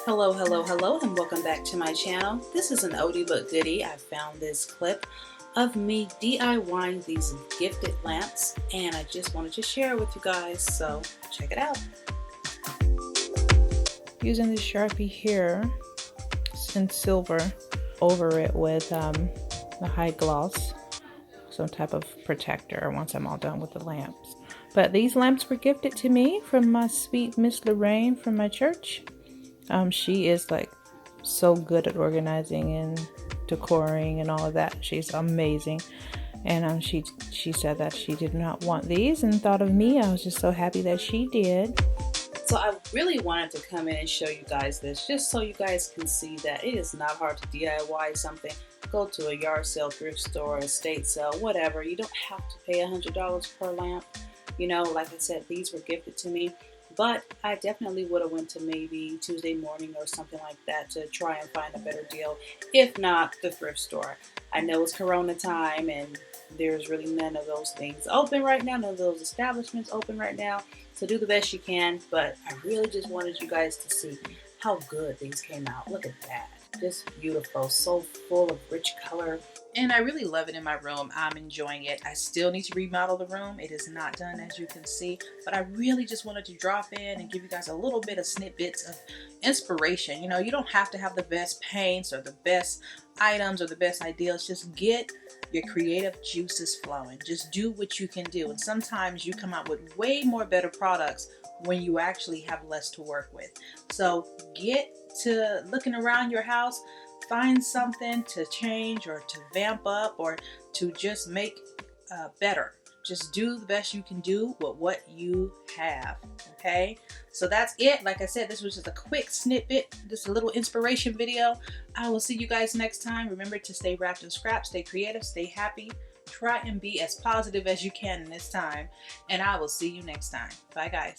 Hello, hello, hello, and welcome back to my channel. This is an oldie but goodie. I found this clip of me DIYing these gifted lamps, and I just wanted to share it with you guys, so check it out. Using this Sharpie here in silver over it with the high gloss, some type of protector once I'm all done with the lamps. But these lamps were gifted to me from my sweet Miss Lorraine from my church. She is like so good at organizing and decoring and all of that. She's amazing. And she said that she did not want these and thought of me. I was just so happy that she did. So I really wanted to come in and show you guys this, just so you guys can see that it is not hard to DIY something. Go to a yard sale, thrift store, estate sale, whatever. You don't have to pay $100 per lamp. You know, like I said, these were gifted to me. But I definitely would have went to maybe Tuesday morning or something like that to try and find a better deal. If not, the thrift store. I know it's Corona time and there's really none of those things open right now. None of those establishments open right now. So do the best you can. But I really just wanted you guys to see how good these came out. Look at that. Just beautiful. So full of rich color. And I really love it in my room. I'm enjoying it. I still need to remodel the room. It is not done, as you can see, but I really just wanted to drop in and give you guys a little bit of snippets of inspiration. You know, you don't have to have the best paints or the best items or the best ideas. Just get your creative juices flowing. Just do what you can do. And sometimes you come out with way more better products when you actually have less to work with. So get to looking around your house. Find something to change or to vamp up or to just make better. Just do the best you can do with what you have. Okay, so that's it. Like I said, this was just a quick snippet, just a little inspiration video. I will see you guys next time. Remember to stay wrapped in scraps, stay creative, stay happy. Try and be as positive as you can in this time, and I will see you next time. Bye guys.